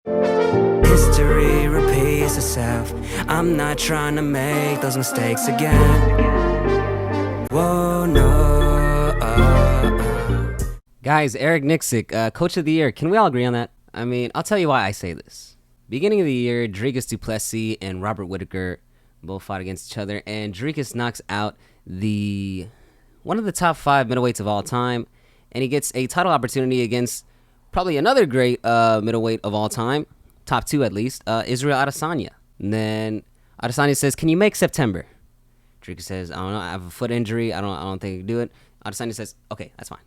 History repeats itself. I'm not trying to make those mistakes again. Whoa, no. Guys, Eric Nicksick, Coach of the Year. Can we all agree on that? I mean, I'll tell you why I say this. Beginning of the year, Dricus du Plessis and Robert Whittaker both fought against each other, and Dricus knocks out one of the top 5 middleweights of all time, and he gets a title opportunity against probably another great middleweight of all time, top 2 at least, Israel Adesanya. And then Adesanya says, "Can you make September?" Dricus says, "I don't know. I have a foot injury. I don't think I can do it." Adesanya says, "Okay, that's fine."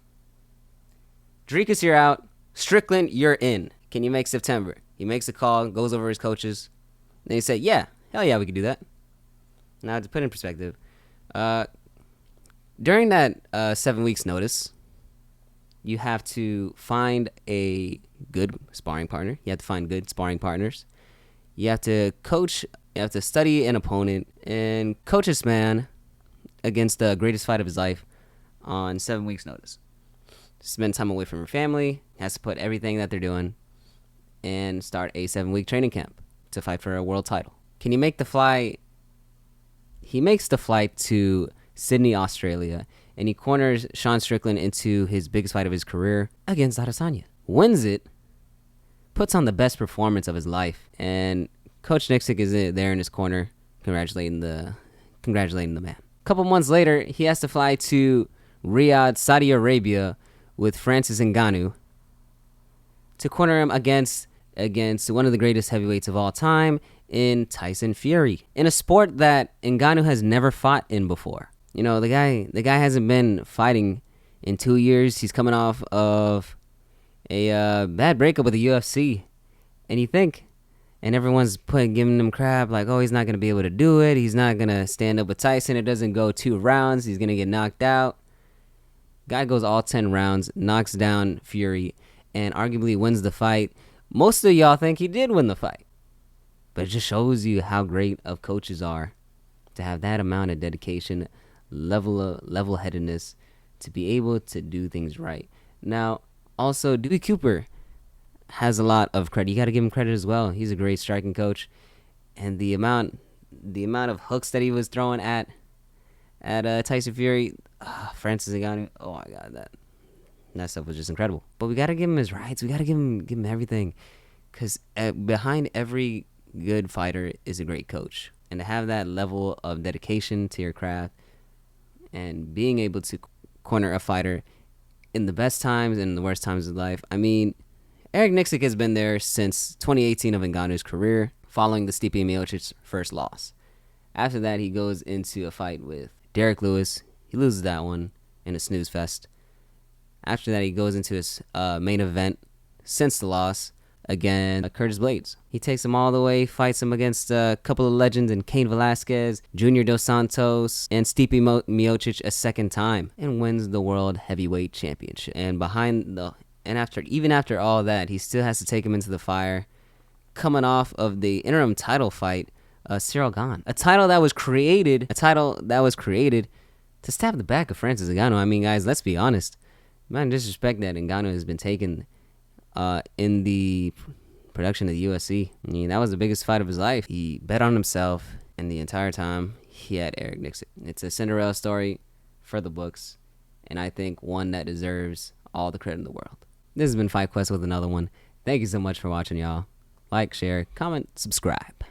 Dricus, you're out. Strickland, you're in. Can you make September? He makes a call, goes over his coaches. Then he said, "Yeah, hell yeah, we can do that." Now, to put in perspective, during that 7 weeks notice, you have to find a good sparring partner. You have to find good sparring partners. You have to coach. You have to study an opponent and coach this man against the greatest fight of his life on 7 weeks notice. Spend time away from her family. Has to put everything that they're doing and start a 7-week training camp to fight for a world title. Can you make the flight? He makes the flight to Sydney, Australia, and he corners Sean Strickland into his biggest fight of his career against Adesanya. Wins it, puts on the best performance of his life, and Coach Nicksick is there in his corner, congratulating the man. A couple months later, he has to fly to Riyadh, Saudi Arabia, with Francis Ngannou to corner him against one of the greatest heavyweights of all time in Tyson Fury, in a sport that Ngannou has never fought in before. You know, the guy hasn't been fighting in 2 years. He's coming off of a bad breakup with the UFC, and everyone's giving him crap like, oh, he's not gonna be able to do it. He's not gonna stand up with Tyson. It doesn't go 2 rounds. He's gonna get knocked out. Guy goes all 10 rounds, knocks down Fury, and arguably wins the fight. Most of y'all think he did win the fight, but it just shows you how great of coaches are to have that amount of dedication, level-headedness, to be able to do things right. Now, also, Dewey Cooper has a lot of credit. You got to give him credit as well. He's a great striking coach, and the amount of hooks that he was throwing at Tyson Fury, Francis Ngannou, oh my God, that stuff was just incredible. But we got to give him his rights. We got to give him everything, because behind every good fighter is a great coach. And to have that level of dedication to your craft and being able to corner a fighter in the best times and the worst times of life. I mean, Eric Nicksick has been there since 2018 of Ngannou's career, following the Stipe Miocic first loss. After that, he goes into a fight with Derek Lewis. He loses that one in a snooze fest. After that, he goes into his main event since the loss against Curtis Blades. He takes him all the way, fights him against a couple of legends in Cain Velasquez, Junior Dos Santos, and Stipe Miocic a second time, and wins the World Heavyweight Championship. And after all that, he still has to take him into the fire, coming off of the interim title fight, Cyril Gane, a title that was created to stab the back of Francis Ngannou. I mean, guys, let's be honest. Man, disrespect that Ngannou has been taken in the production of the UFC. I mean, that was the biggest fight of his life. He bet on himself, and the entire time he had Eric Nicksick. It's a Cinderella story for the books, and I think one that deserves all the credit in the world. This has been Fight Quest with another one. Thank you so much for watching, y'all. Like, share, comment, subscribe.